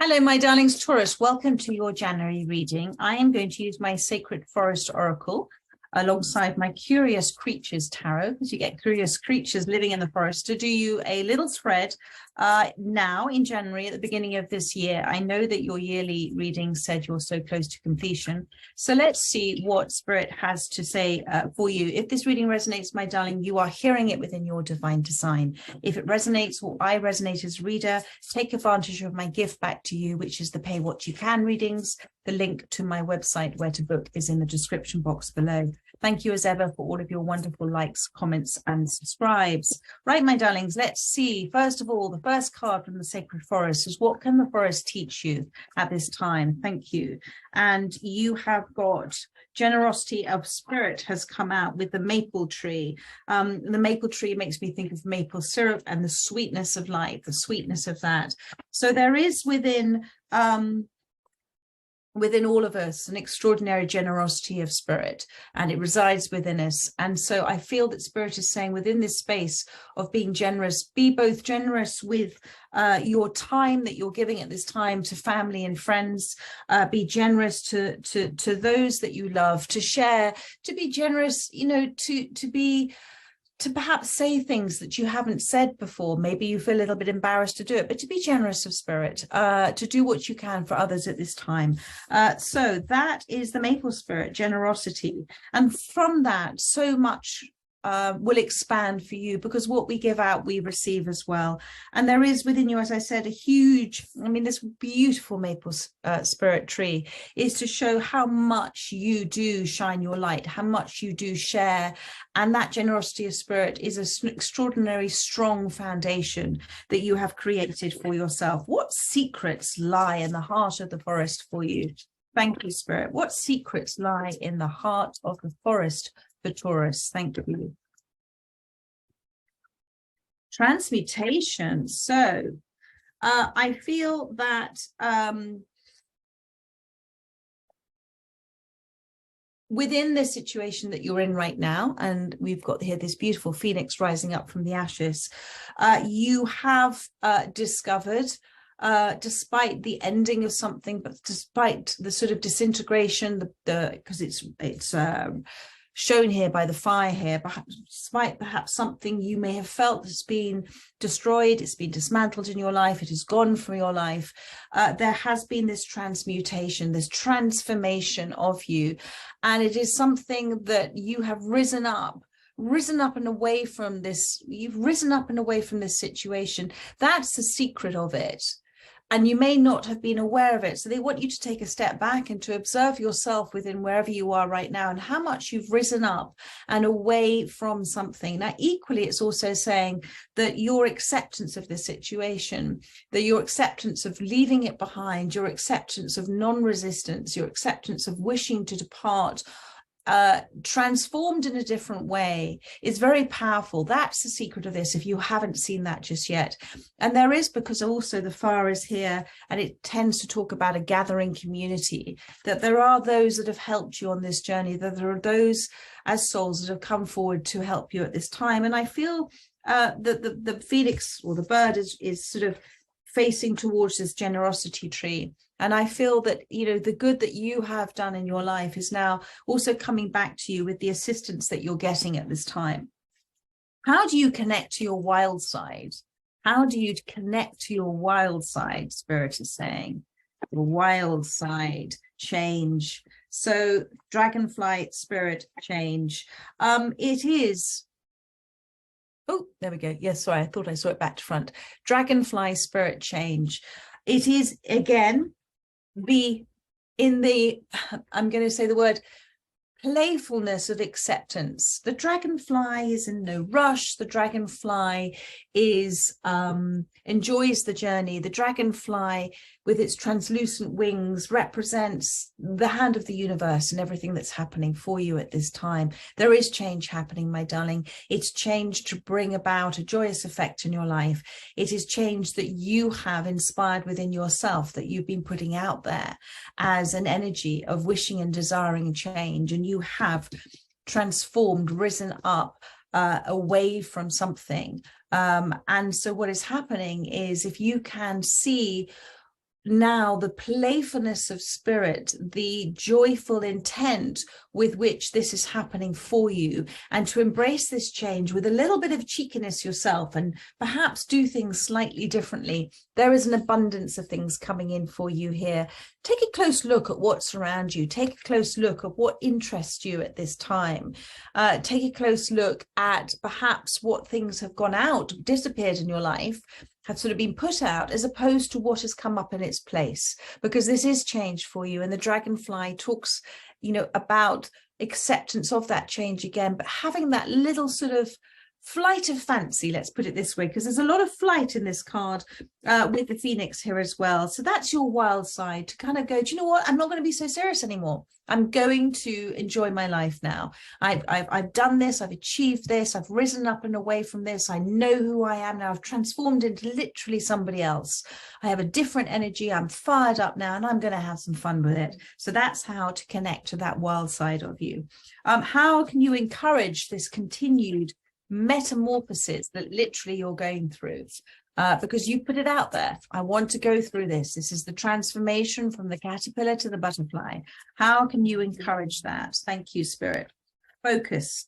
Hello, my darlings, Taurus. Welcome to your January reading. I am going to use my Sacred Forest Oracle alongside my Curious Creatures Tarot, because you get curious creatures living in the forest, to do you a little spread now in January at the beginning of this year. I know that your yearly reading said you're so close to completion. So let's see what Spirit has to say for you. If this reading resonates, my darling, you are hearing it within your divine design. If it resonates or I resonate as reader, take advantage of my gift back to you, which is the Pay What You Can readings. The link to my website where to book is in the description box below. Thank you as ever for all of your wonderful likes, comments, and subscribes. Right, my darlings, let's see. First of all, the first card from the Sacred Forest is what can the forest teach you at this time? Thank you. And you have got generosity of spirit has come out with the maple tree. The maple tree makes me think of maple syrup and the sweetness of life, the sweetness of that. So there is within all of us an extraordinary generosity of spirit, and it resides within us. And so I feel that Spirit is saying within this space of being generous, be both generous with your time that you're giving at this time to family and friends, be generous to those that you love, to share, to be generous, you know, to perhaps say things that you haven't said before. Maybe you feel a little bit embarrassed to do it, but to be generous of spirit, to do what you can for others at this time. So that is the maple spirit, generosity. And from that, so much will expand for you, because what we give out, we receive as well. And there is within you, as I said, a huge, I mean, this beautiful maple spirit tree is to show how much you do shine your light, how much you do share. And that generosity of spirit is an extraordinary, strong foundation that you have created for yourself. What secrets lie in the heart of the forest for you? Thank you, Spirit. What secrets lie in the heart of the forest for Taurus? Thank you. Transmutation. So I feel that within the situation that you're in right now, and we've got here this beautiful phoenix rising up from the ashes, you have discovered, despite the ending of something, but despite the sort of disintegration, because it's shown here by the fire here, despite perhaps something you may have felt has been destroyed, it's been dismantled in your life, it is gone from your life, there has been this transmutation, this transformation of you, and it is something that you have risen up and away from this. You've risen up and away from this situation. That's the secret of it. And you may not have been aware of it. So they want you to take a step back and to observe yourself within wherever you are right now and how much you've risen up and away from something. Now, equally, it's also saying that your acceptance of the situation, that your acceptance of leaving it behind, your acceptance of non-resistance, your acceptance of wishing to depart, transformed in a different way, is very powerful. That's the secret of this, if you haven't seen that just yet. And there is, because also the fire is here and it tends to talk about a gathering community, that there are those that have helped you on this journey, that there are those as souls that have come forward to help you at this time. And I feel that the phoenix, or the bird, is sort of facing towards this generosity tree. And I feel that, you know, the good that you have done in your life is now also coming back to you with the assistance that you're getting at this time. How do you connect to your wild side? How do you connect to your wild side? Spirit is saying, your wild side, change. So dragonfly, spirit, change. It is, oh, there we go. Yes, sorry, I thought I saw it back to front. Dragonfly, spirit, change. It is, again, be in the, I'm going to say the word, playfulness of acceptance. The dragonfly is in no rush. The dragonfly is enjoys the journey. The dragonfly, with its translucent wings, represents the hand of the universe and everything that's happening for you at this time. There is change happening, my darling. It's change to bring about a joyous effect in your life. It is change that you have inspired within yourself, that you've been putting out there as an energy of wishing and desiring change. And you have transformed, risen up away from something. And so what is happening is, if you can see now the playfulness of spirit, the joyful intent with which this is happening for you, and to embrace this change with a little bit of cheekiness yourself and perhaps do things slightly differently. There is an abundance of things coming in for you here. Take a close look at what's around you. Take a close look at what interests you at this time. Take a close look at perhaps what things have gone out, disappeared in your life, have sort of been put out, as opposed to what has come up in its place, because this is change for you. And the dragonfly talks, about acceptance of that change again, but having that little sort of flight of fancy, let's put it this way, because there's a lot of flight in this card with the Phoenix here as well. So that's your wild side, to kind of go, do you know what? I'm not going to be so serious anymore. I'm going to enjoy my life now. I've done this. I've achieved this. I've risen up and away from this. I know who I am now. I've transformed into literally somebody else. I have a different energy. I'm fired up now, and I'm going to have some fun with it. So that's how to connect to that wild side of you. How can you encourage this continued metamorphosis that literally you're going through? Because you put it out there. I want to go through this. This is the transformation from the caterpillar to the butterfly. How can you encourage that? Thank you, Spirit. Focus.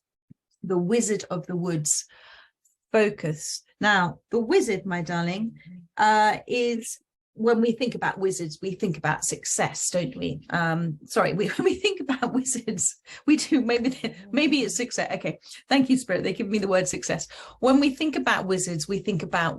The Wizard of the Woods. Focus. Now, the wizard, my darling, is, when we think about wizards, we think about success, don't we? When we think about wizards, we do, maybe it's success. Okay, thank you, Spirit. They give me the word success. When we think about wizards, we think about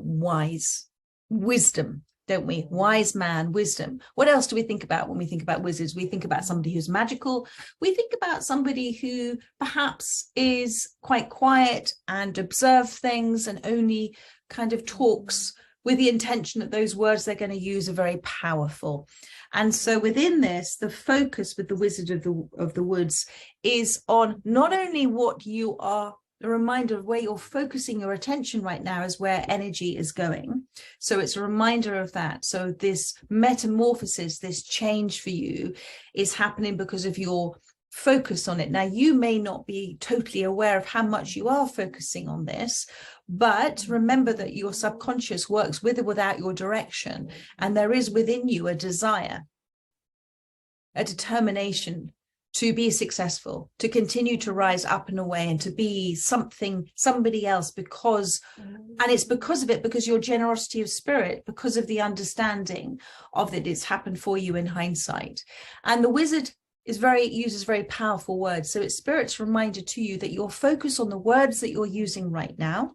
wisdom, don't we? Wise man, wisdom. What else do we think about when we think about wizards? We think about somebody who's magical. We think about somebody who perhaps is quite quiet and observes things and only kind of talks with the intention that those words they're going to use are very powerful. And so within this, the focus with the Wizard of the Woods is on not only what you are, a reminder of where you're focusing your attention right now is where energy is going. So it's a reminder of that. So this metamorphosis, this change for you is happening because of your focus on it. Now, you may not be totally aware of how much you are focusing on this, but remember that your subconscious works with or without your direction. And there is within you a desire, a determination to be successful, to continue to rise up and away and to be somebody else, and it's because of it, because your generosity of spirit, because of the understanding of that it's happened for you in hindsight. And the wizard uses very powerful words. So it's Spirit's reminder to you that your focus on the words that you're using right now,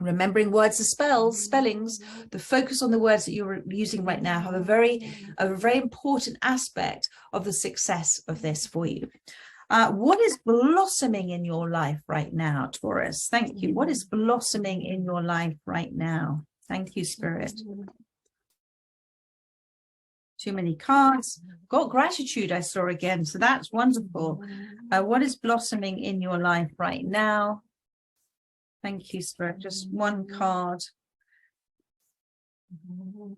remembering words are spellings, the focus on the words that you're using right now have a very important aspect of the success of this for you. What is blossoming in your life right now, Taurus? Thank you. What is blossoming in your life right now? Thank you, Spirit. Too many cards. Got gratitude, I saw again. So that's wonderful. What is blossoming in your life right now? Thank you, Spirit. Just one card. And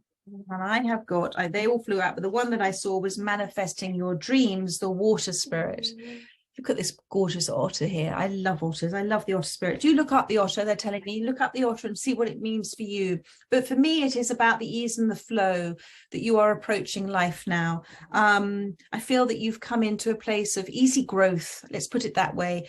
I have got, they all flew out, but the one that I saw was manifesting your dreams, the water spirit. Look at this gorgeous otter here. I love otters. I love the otter spirit. Do look up the otter. They're telling me, look up the otter and see what it means for you. But for me, it is about the ease and the flow that you are approaching life now. I feel that you've come into a place of easy growth. Let's put it that way.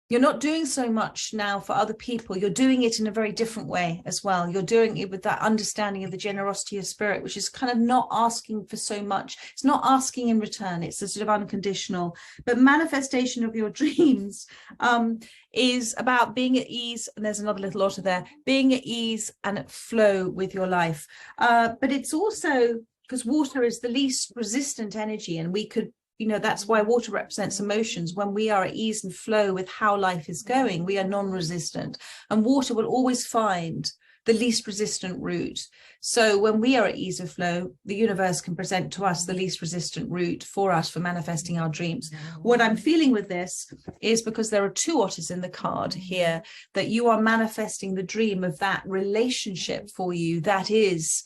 You're not doing so much now for other people. You're doing it in a very different way as well. You're doing it with that understanding of the generosity of spirit, which is kind of not asking for so much. It's not asking in return. It's a sort of unconditional. But manifestation of your dreams is about being at ease. And there's another little otter there. Being at ease and at flow with your life. But it's also because water is the least resistant energy, and we could, that's why water represents emotions. When we are at ease and flow with how life is going, we are non-resistant, and water will always find the least resistant route. So when we are at ease of flow, the universe can present to us the least resistant route for us for manifesting our dreams. What I'm feeling with this is, because there are two otters in the card here, that you are manifesting the dream of that relationship for you that is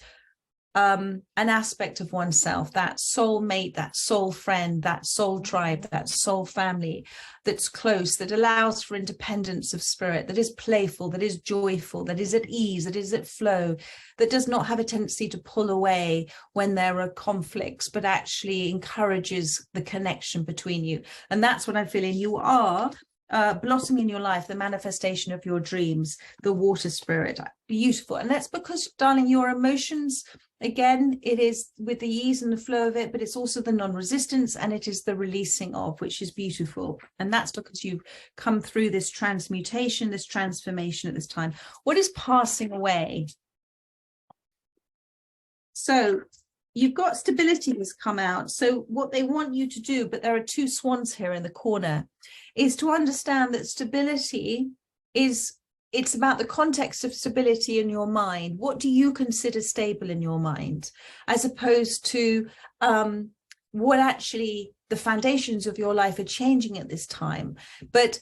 an aspect of oneself, that soul mate, that soul friend, that soul tribe, that soul family that's close, that allows for independence of spirit, that is playful, that is joyful, that is at ease, that is at flow, that does not have a tendency to pull away when there are conflicts, but actually encourages the connection between you. And that's what I'm feeling. You are blossoming in your life, the manifestation of your dreams, the water spirit. Beautiful. And that's because, darling, your emotions, again, it is with the ease and the flow of it, but it's also the non-resistance, and it is the releasing of, which is beautiful. And that's because you've come through this transmutation, this transformation at this time. What is passing away? So you've got stability has come out. So what they want you to do, but there are two swans here in the corner, is to understand that stability is, it's about the context of stability in your mind. What do you consider stable in your mind, as opposed to what actually the foundations of your life are changing at this time. But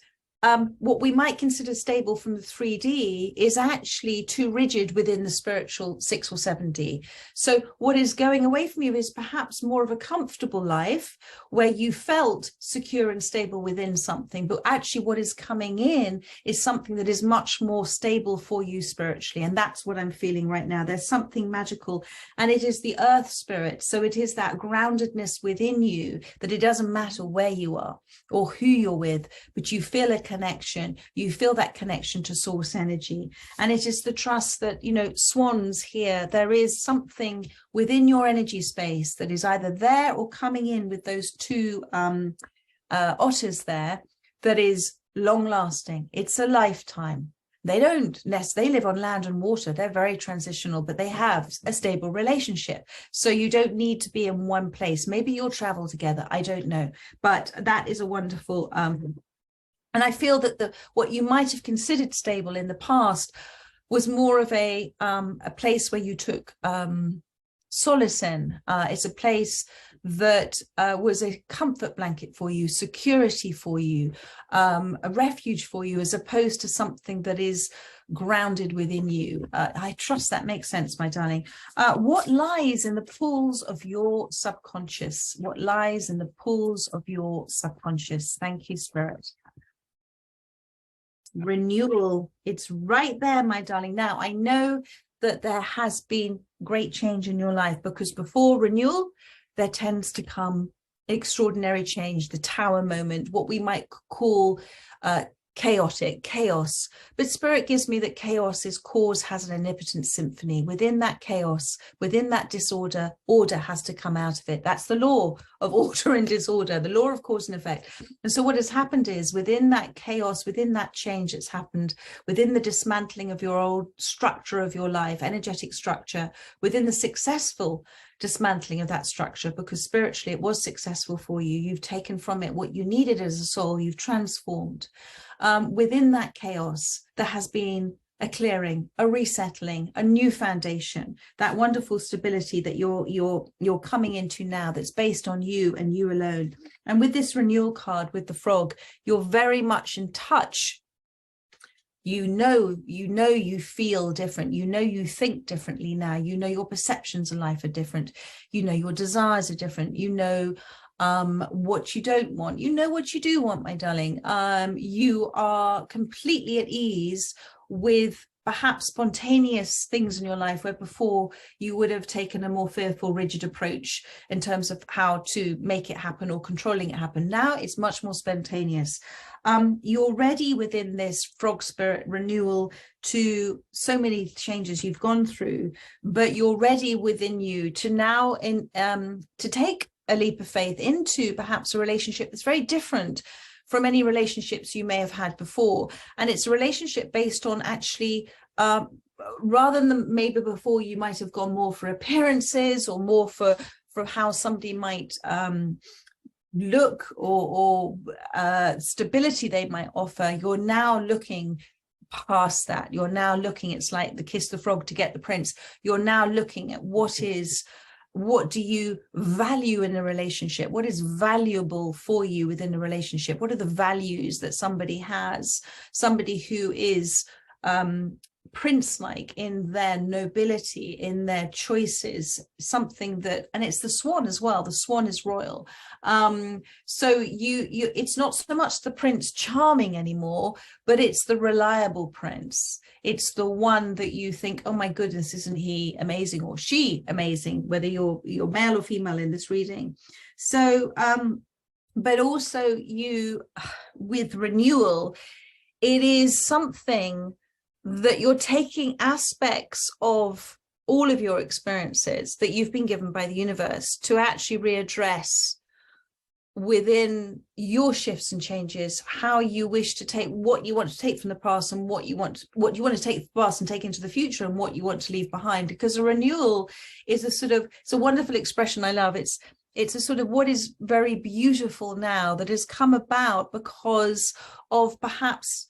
what we might consider stable from the 3D is actually too rigid within the spiritual 6 or 7D. So what is going away from you is perhaps more of a comfortable life where you felt secure and stable within something, but actually what is coming in is something that is much more stable for you spiritually. And that's what I'm feeling right now. There's something magical, and it is the earth spirit. So it is that groundedness within you, that it doesn't matter where you are or who you're with, but you feel a connection, you feel that connection to source energy. And it is the trust that, you know, swans here, there is something within your energy space that is either there or coming in with those two otters there, that is long lasting. It's a lifetime. They don't they live on land and water. They're very transitional, but they have a stable relationship. So you don't need to be in one place. Maybe you'll travel together. I don't know. But that is a wonderful, and I feel that what you might have considered stable in the past was more of a place where you took solace in. It's a place that was a comfort blanket for you, security for you, a refuge for you, as opposed to something that is grounded within you. I trust that makes sense, my darling. What lies in the pools of your subconscious? What lies in the pools of your subconscious? Thank you, Spirit. Renewal. It's right there, my darling. Now, I know that there has been great change in your life, because before renewal, there tends to come extraordinary change, the tower moment, what we might call chaos. But Spirit gives me that chaos is cause has an omnipotent symphony. Within that chaos, within that disorder, order has to come out of it. That's the law of order and disorder, the law of cause and effect. And so what has happened is, within that chaos, within that change that's happened, within the dismantling of your old structure of your life, energetic structure, within the successful dismantling of that structure, because spiritually it was successful for you, you've taken from it what you needed as a soul, you've transformed. Within that chaos, there has been a clearing, a resettling, a new foundation, that wonderful stability that you're coming into now, that's based on you and you alone. And with this renewal card, with the frog, you're very much in touch. You know, you feel different. You know, you think differently now. You know, your perceptions of life are different. You know, your desires are different. You know, what you don't want. You know what you do want, my darling. You are completely at ease with perhaps spontaneous things in your life, where before you would have taken a more fearful, rigid approach in terms of how to make it happen or controlling it happen. Now it's much more spontaneous. You're ready within this frog spirit renewal to so many changes you've gone through, but you're ready within you to now to take a leap of faith into perhaps a relationship that's very different from any relationships you may have had before. And it's a relationship based on actually, rather than maybe before you might have gone more for appearances or more for how somebody might look or stability they might offer, you're now looking past that. You're now looking, it's like the kiss the frog to get the prince. You're now looking at what do you value in a relationship? What is valuable for you within a relationship? What are the values that somebody has? Somebody who is prince-like in their nobility, in their choices, something that, and it's the swan as well. The swan is royal. So it's not so much the Prince Charming anymore, but it's the reliable prince. It's the one that you think, oh my goodness, isn't he amazing, or she amazing, whether you're male or female in this reading. So but also you, with renewal, it is something that you're taking aspects of all of your experiences that you've been given by the universe to actually readdress within your shifts and changes, how you wish to take, what you want to take from the past, and what you want to take from the past and take into the future, and what you want to leave behind. Because a renewal is a sort of, it's a wonderful expression I love. It's a sort of what is very beautiful now that has come about because of, perhaps,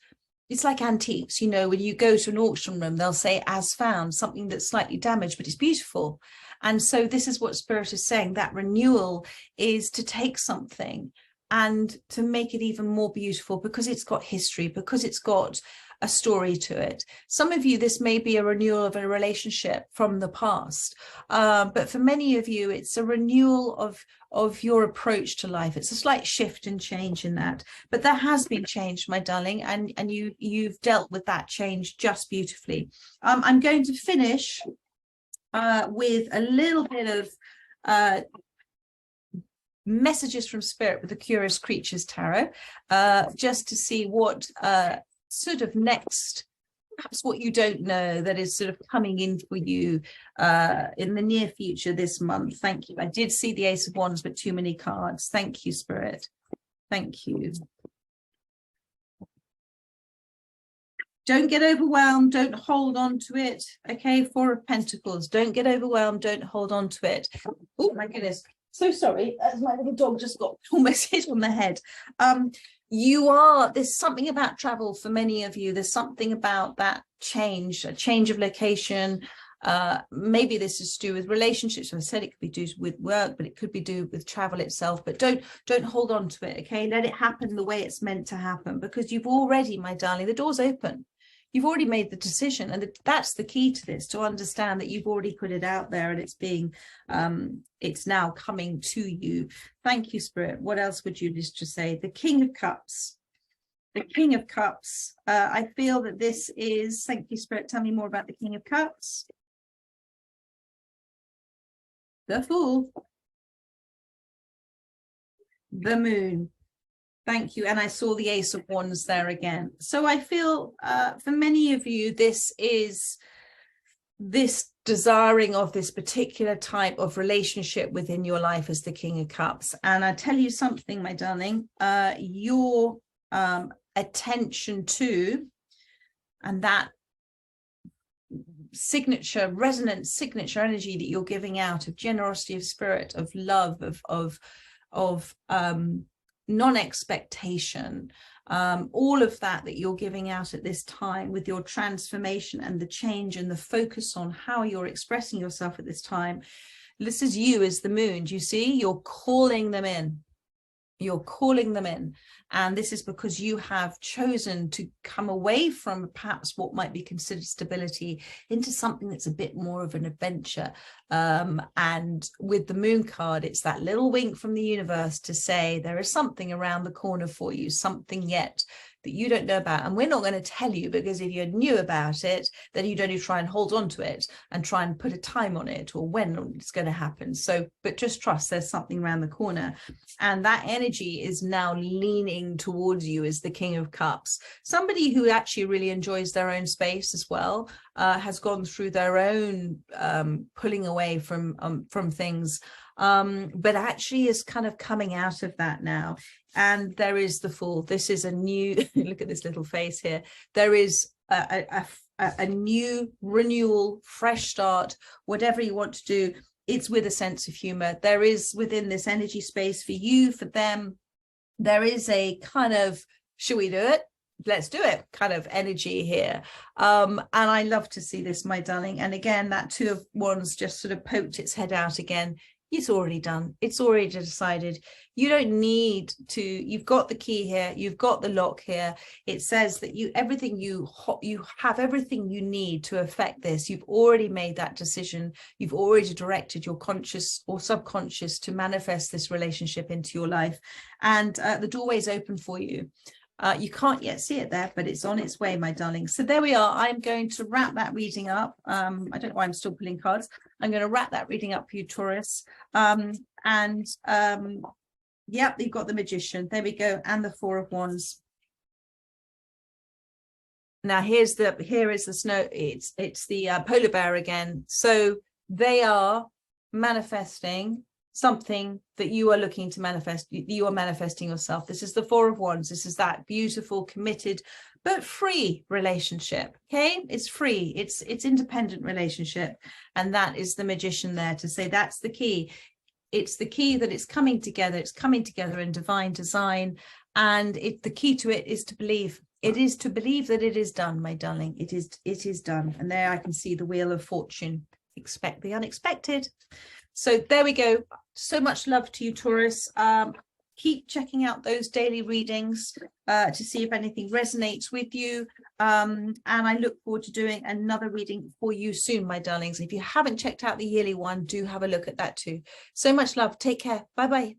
it's like antiques, you know, when you go to an auction room, they'll say as found, something that's slightly damaged, but it's beautiful. And so this is what Spirit is saying, that renewal is to take something and to make it even more beautiful, because it's got history, because it's got a story to it. Some of you, this may be a renewal of a relationship from the past, but for many of you, it's a renewal of your approach to life. It's a slight shift and change in that, but there has been change, my darling, and you've dealt with that change just beautifully. I'm going to finish with a little bit of messages from Spirit with the Curious Creatures Tarot, just to see what sort of next, perhaps what you don't know that is sort of coming in for you in the near future this month. Thank you. I did see the Ace of Wands, but too many cards. Thank you, Spirit. Thank you. Don't get overwhelmed. Don't hold on to it. Okay, Four of Pentacles. Don't get overwhelmed. Don't hold on to it. Oh, my goodness. So sorry. My little dog just got almost hit on the head. There's something about travel for many of you. There's something about that change, a change of location. Maybe this is to do with relationships. I said it could be due with work, but it could be due with travel itself. But don't hold on to it. Okay, let it happen the way it's meant to happen, because you've already, my darling, the door's open. You've already made the decision, and that's the key to this, to understand that you've already put it out there, and it's being it's now coming to you. Thank you, Spirit. What else would you wish to say? The King of Cups. The King of Cups. I feel that this is, thank you, Spirit. Tell me more about the King of Cups. The Fool. The Moon. Thank you. And I saw the Ace of Wands there again. So I feel for many of you, this is this desiring of this particular type of relationship within your life as the King of Cups. And I tell you something, my darling, your attention to, and that signature, resonant signature energy that you're giving out of generosity of spirit, of love, of non-expectation, all of that you're giving out at this time with your transformation and the change and the focus on how you're expressing yourself at this time. This is you as the moon. Do you see? You're calling them in. You're calling them in. And this is because you have chosen to come away from perhaps what might be considered stability into something that's a bit more of an adventure. And with the Moon card, it's that little wink from the universe to say there is something around the corner for you, something yet that you don't know about. And we're not going to tell you, because if you knew about it, then you'd only try and hold on to it and try and put a time on it or when it's going to happen. So, but just trust there's something around the corner. And that energy is now leaning towards you as the King of Cups. Somebody who actually really enjoys their own space as well, has gone through their own pulling away from things, but actually is kind of coming out of that now. And there is the Fool. This is a new, look at this little face here. There is a new renewal, fresh start, whatever you want to do. It's with a sense of humor. There is within this energy space for you, for them, there is a kind of, should we do it? Let's do it kind of energy here. And I love to see this, my darling. And again, that Two of Wands just sort of poked its head out again. It's already done. It's already decided. You don't need to, you've got the key here, you've got the lock here. It says that you have everything you need to affect this. You've already made that decision. You've already directed your conscious or subconscious to manifest this relationship into your life. And the doorway is open for you. You can't yet see it there, but it's on its way, my darling. So there we are. I'm going to wrap that reading up. I don't know why I'm still pulling cards. I'm going to wrap that reading up for you, Taurus. Yep, you've got the Magician. There we go. And the Four of Wands. Now here is the snow. It's the polar bear again. So they are manifesting something that you are looking to manifest. You are manifesting yourself. This is the Four of Wands. This is that beautiful, committed, but free relationship. Okay, it's free. It's independent relationship, and that is the Magician there to say that's the key. It's the key that it's coming together. It's coming together in divine design, and the key to it is to believe. It is to believe that it is done, my darling. It is done. And there I can see the Wheel of Fortune. Expect the unexpected. So there we go. So much love to you, Taurus. Keep checking out those daily readings to see if anything resonates with you. And I look forward to doing another reading for you soon, my darlings. If you haven't checked out the yearly one, do have a look at that too. So much love. Take care. Bye-bye.